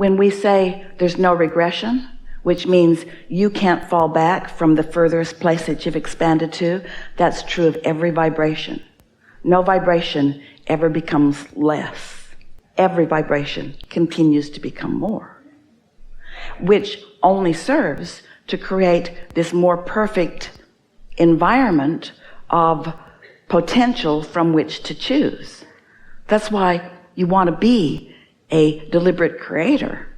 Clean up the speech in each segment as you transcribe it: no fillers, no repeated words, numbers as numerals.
When we say there's no regression, which means you can't fall back from the furthest place that you've expanded to, that's true of every vibration. No vibration ever becomes less. Every vibration continues to become more, which only serves to create this more perfect environment of potential from which to choose. That's why you want to be a deliberate creator,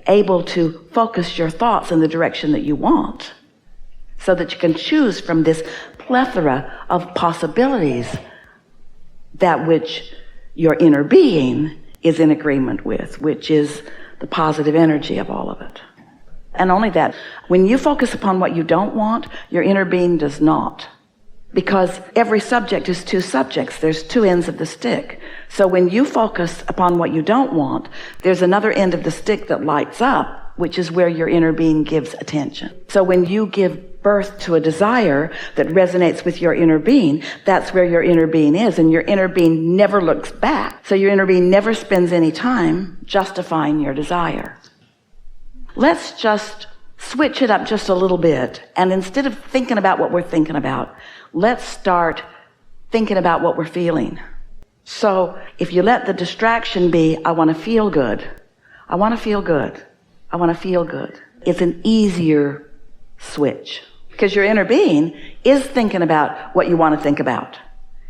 able to focus your thoughts in the direction that you want, so that you can choose from this plethora of possibilities that which your inner being is in agreement with, which is the positive energy of all of it. And only that, when you focus upon what you don't want, your inner being does not. Because every subject is two subjects. There's two ends of the stick. So when you focus upon what you don't want, there's another end of the stick that lights up, which is where your inner being gives attention. So when you give birth to a desire that resonates with your inner being, that's where your inner being is, and your inner being never looks back. So your inner being never spends any time justifying your desire. Let's just switch it up just a little bit, and instead of thinking about what we're thinking about, let's start thinking about what we're feeling. So if you let the distraction be, I want to feel good, I want to feel good, I want to feel good, it's an easier switch, because your inner being is thinking about what you want to think about.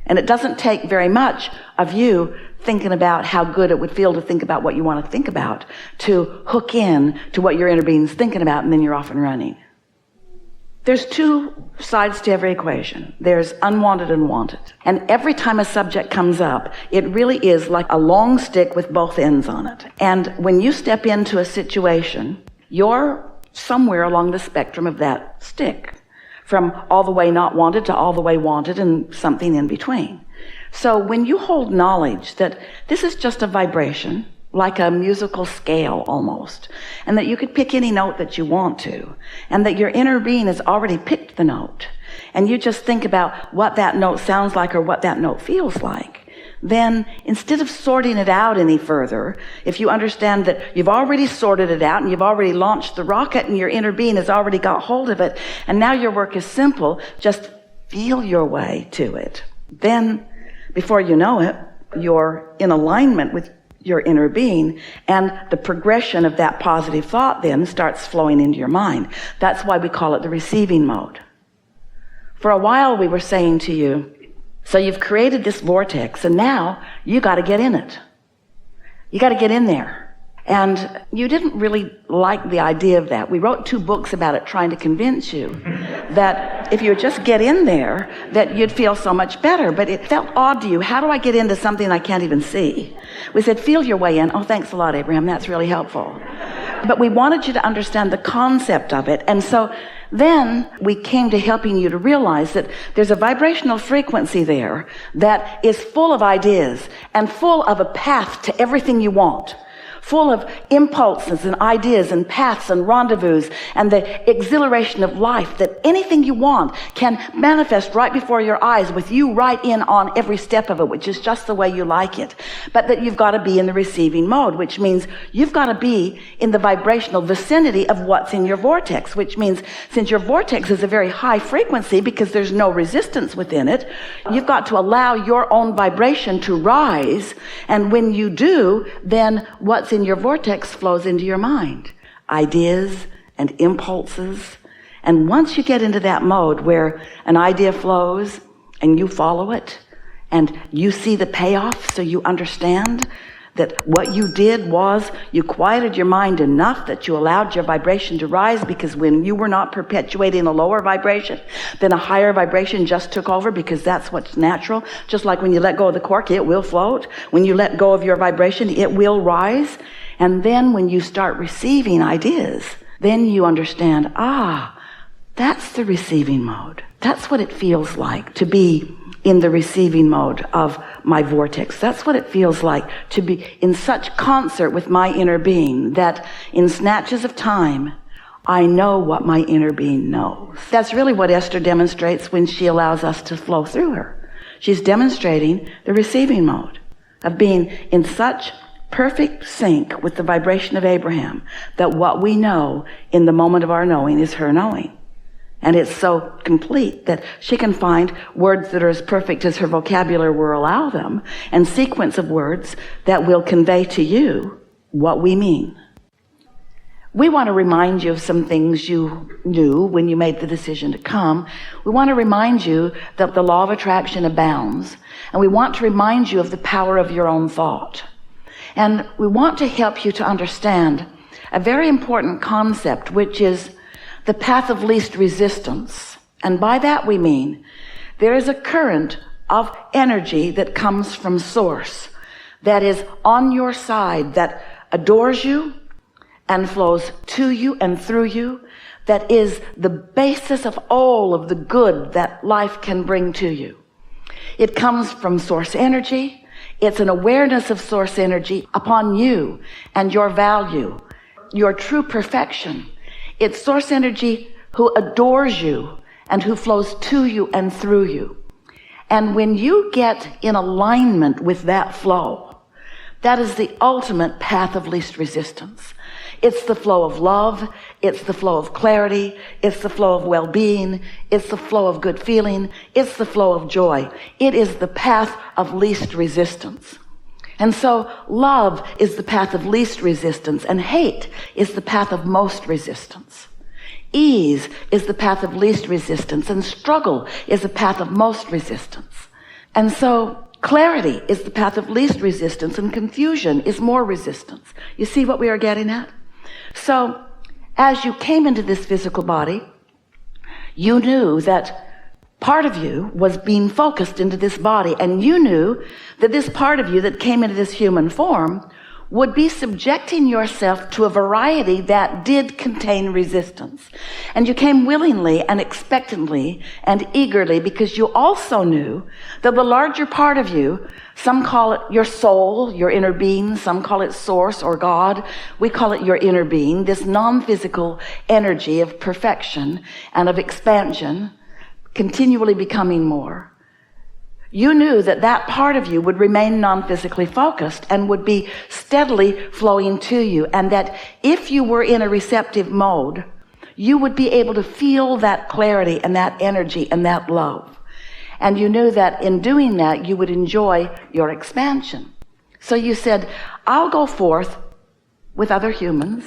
And it doesn't take very much of you thinking about how good it would feel to think about what you want to think about to hook in to what your inner being's thinking about, and then you're off and running. There's two sides to every equation. There's unwanted and wanted. And every time a subject comes up, it really is like a long stick with both ends on it. And when you step into a situation, you're somewhere along the spectrum of that stick, from all the way not wanted to all the way wanted and something in between. So when you hold knowledge that this is just a vibration, like a musical scale almost, and that you could pick any note that you want to, and that your inner being has already picked the note, and you just think about what that note sounds like or what that note feels like, then instead of sorting it out any further, if you understand that you've already sorted it out and you've already launched the rocket and your inner being has already got hold of it, and now your work is simple, just feel your way to it. Then, before you know it, you're in alignment with your inner being, and the progression of that positive thought then starts flowing into your mind. That's why we call it the receiving mode. For a while we were saying to you, so you've created this vortex, and now you got to get in it. You got to get in there. And you didn't really like the idea of that. We wrote 2 books about it, trying to convince you that if you would just get in there, that you'd feel so much better. But it felt odd to you. How do I get into something I can't even see? We said, feel your way in. Oh, thanks a lot, Abraham. That's really helpful. But we wanted you to understand the concept of it. And so then we came to helping you to realize that there's a vibrational frequency there that is full of ideas and full of a path to everything you want, full of impulses and ideas and paths and rendezvous and the exhilaration of life, that anything you want can manifest right before your eyes with you right in on every step of it, which is just the way you like it. But that you've got to be in the receiving mode, which means you've got to be in the vibrational vicinity of what's in your vortex, which means since your vortex is a very high frequency because there's no resistance within it, you've got to allow your own vibration to rise. And when you do, then what's in your vortex flows into your mind. Ideas and impulses. And once you get into that mode where an idea flows and you follow it and you see the payoff, so you understand that what you did was you quieted your mind enough that you allowed your vibration to rise, because when you were not perpetuating a lower vibration, then a higher vibration just took over, because that's what's natural. Just like when you let go of the cork, it will float. When you let go of your vibration, it will rise. And then when you start receiving ideas, then you understand, that's the receiving mode. That's what it feels like to be in the receiving mode of my vortex. That's what it feels like to be in such concert with my inner being that in snatches of time, I know what my inner being knows. That's really what Esther demonstrates when she allows us to flow through her. She's demonstrating the receiving mode of being in such perfect sync with the vibration of Abraham that what we know in the moment of our knowing is her knowing. And it's so complete that she can find words that are as perfect as her vocabulary will allow them, and sequence of words that will convey to you what we mean. We want to remind you of some things you knew when you made the decision to come. We want to remind you that the law of attraction abounds, and we want to remind you of the power of your own thought. And we want to help you to understand a very important concept, which is the path of least resistance. And by that we mean there is a current of energy that comes from source, that is on your side, that adores you and flows to you and through you, that is the basis of all of the good that life can bring to you. It comes from source energy. It's an awareness of source energy upon you and your value, your true perfection. It's source energy who adores you and who flows to you and through you. And when you get in alignment with that flow, that is the ultimate path of least resistance. It's the flow of love. It's the flow of clarity. It's the flow of well-being. It's the flow of good feeling. It's the flow of joy. It is the path of least resistance. And so love is the path of least resistance, and hate is the path of most resistance. Ease is the path of least resistance, and struggle is the path of most resistance. And so clarity is the path of least resistance, and confusion is more resistance. You see what we are getting at? So as you came into this physical body, you knew that part of you was being focused into this body, and you knew that this part of you that came into this human form would be subjecting yourself to a variety that did contain resistance. And you came willingly and expectantly and eagerly, because you also knew that the larger part of you, some call it your soul, your inner being, some call it source or God. We call it your inner being, this non-physical energy of perfection and of expansion, continually becoming more. You knew that that part of you would remain non-physically focused and would be steadily flowing to you, and that if you were in a receptive mode, you would be able to feel that clarity and that energy and that love. And you knew that in doing that, you would enjoy your expansion. So you said, I'll go forth with other humans,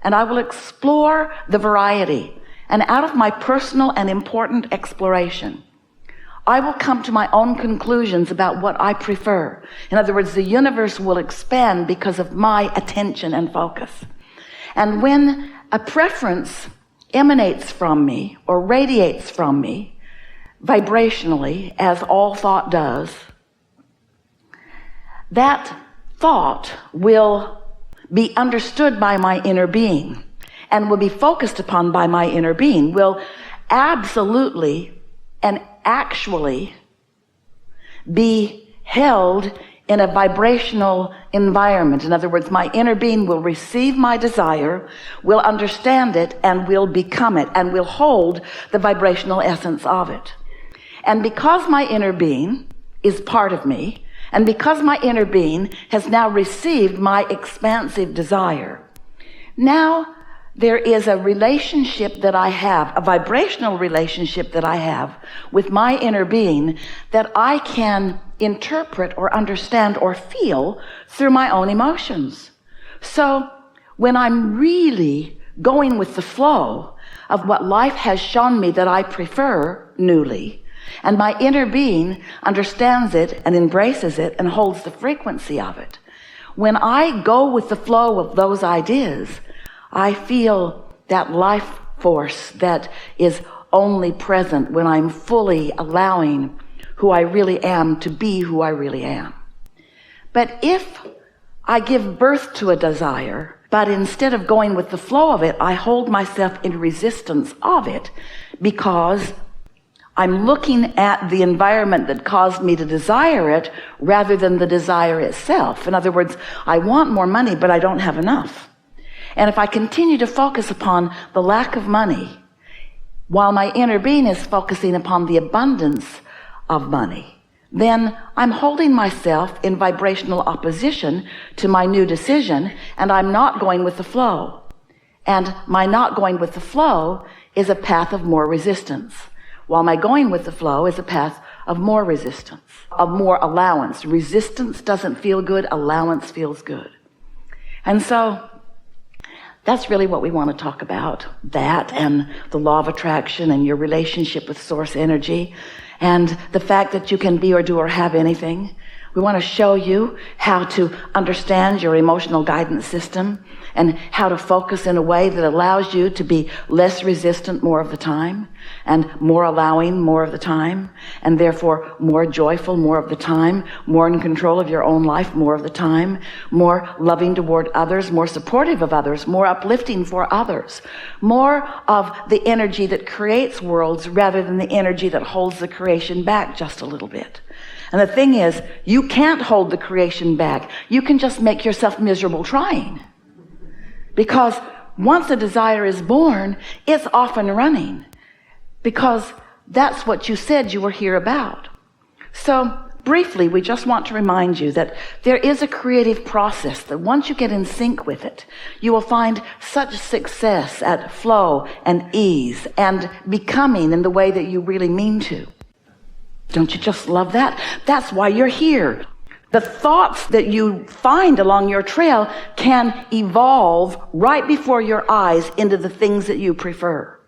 and I will explore the variety. And out of my personal and important exploration, I will come to my own conclusions about what I prefer. In other words, the universe will expand because of my attention and focus. And when a preference emanates from me or radiates from me vibrationally, as all thought does, that thought will be understood by my inner being and will be focused upon by my inner being, will absolutely and actually be held in a vibrational environment. In other words, my inner being will receive my desire, will understand it, and will become it, and will hold the vibrational essence of it. And because my inner being is part of me, and because my inner being has now received my expansive desire, now there is a relationship that I have, a vibrational relationship that I have with my inner being that I can interpret or understand or feel through my own emotions. So when I'm really going with the flow of what life has shown me that I prefer newly, and my inner being understands it and embraces it and holds the frequency of it, when I go with the flow of those ideas, I feel that life force that is only present when I'm fully allowing who I really am to be who I really am. But if I give birth to a desire, but instead of going with the flow of it, I hold myself in resistance of it because I'm looking at the environment that caused me to desire it rather than the desire itself. In other words, I want more money, but I don't have enough. And if I continue to focus upon the lack of money, while my inner being is focusing upon the abundance of money, then I'm holding myself in vibrational opposition to my new decision, and I'm not going with the flow. And my not going with the flow is a path of more resistance, while my going with the flow is a path of more resistance, of more allowance. Resistance doesn't feel good, allowance feels good. And so that's really what we want to talk about, that and the law of attraction and your relationship with source energy and the fact that you can be or do or have anything. We want to show you how to understand your emotional guidance system and how to focus in a way that allows you to be less resistant more of the time and more allowing more of the time and therefore more joyful more of the time, more in control of your own life more of the time, more loving toward others, more supportive of others, more uplifting for others, more of the energy that creates worlds rather than the energy that holds the creation back just a little bit. And the thing is, you can't hold the creation back. You can just make yourself miserable trying. Because once a desire is born, it's off and running. Because that's what you said you were here about. So briefly, we just want to remind you that there is a creative process that once you get in sync with it, you will find such success at flow and ease and becoming in the way that you really mean to. Don't you just love that? That's why you're here. The thoughts that you find along your trail can evolve right before your eyes into the things that you prefer.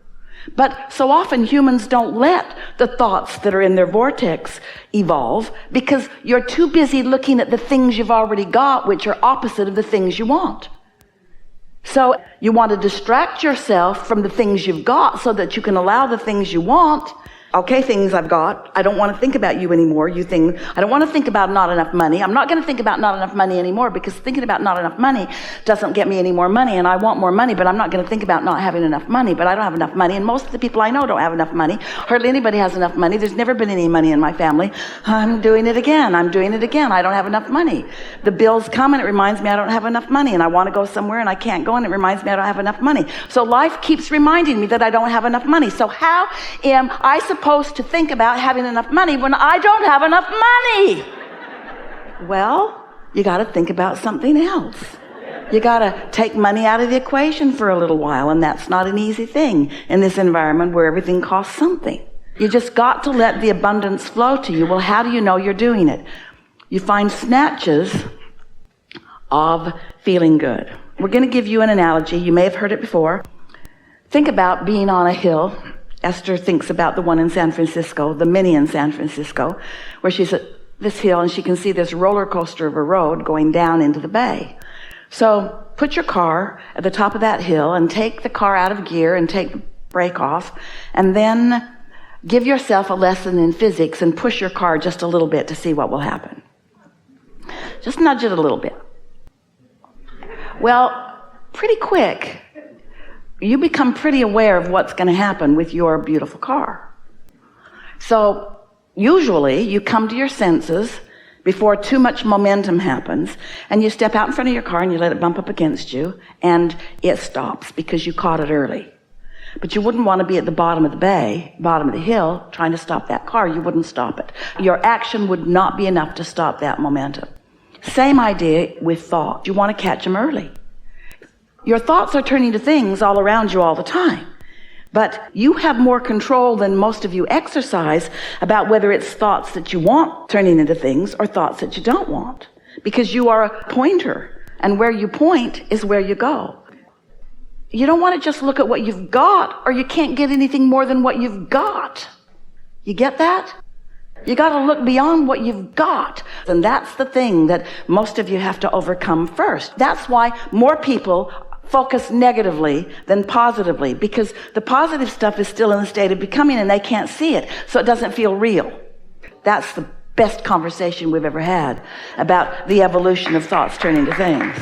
But so often humans don't let the thoughts that are in their vortex evolve because you're too busy looking at the things you've already got, which are opposite of the things you want. So you want to distract yourself from the things you've got so that you can allow the things you want. Okay, things I've got. I don't want to think about you anymore. You think, I don't want to think about not enough money. I'm not going to think about not enough money anymore because thinking about not enough money doesn't get me any more money, and I want more money, but I'm not going to think about not having enough money, but I don't have enough money, and most of the people I know don't have enough money. Hardly anybody has enough money. There's never been any money in my family. I'm doing it again. I don't have enough money. The bills come and it reminds me I don't have enough money, and I want to go somewhere and I can't go, and it reminds me I don't have enough money. So life keeps reminding me that I don't have enough money. So how am I supposed to think about having enough money when I don't have enough money? Well, you got to think about something else. You got to take money out of the equation for a little while, and that's not an easy thing in this environment where everything costs something. You just got to let the abundance flow to you. Well, how do you know you're doing it? You find snatches of feeling good. We're going to give you an analogy. You may have heard it before. Think about being on a hill. Esther thinks about the one in San Francisco, the mini in San Francisco, where she's at this hill and she can see this roller coaster of a road going down into the bay. So put your car at the top of that hill and take the car out of gear and take the brake off, and then give yourself a lesson in physics and push your car just a little bit to see what will happen. Just nudge it a little bit. Well, pretty quick, you become pretty aware of what's going to happen with your beautiful car. So usually you come to your senses before too much momentum happens, and you step out in front of your car and you let it bump up against you, and it stops because you caught it early. But you wouldn't want to be at the bottom of the bay, bottom of the hill, trying to stop that car. You wouldn't stop it. Your action would not be enough to stop that momentum. Same idea with thought. You want to catch them early. Your thoughts are turning to things all around you all the time. But you have more control than most of you exercise about whether it's thoughts that you want turning into things or thoughts that you don't want. Because you are a pointer, and where you point is where you go. You don't want to just look at what you've got, or you can't get anything more than what you've got. You get that? You got to look beyond what you've got. And that's the thing that most of you have to overcome first. That's why more people focus negatively than positively, because the positive stuff is still in the state of becoming and they can't see it, so it doesn't feel real. That's the best conversation we've ever had about the evolution of thoughts turning to things.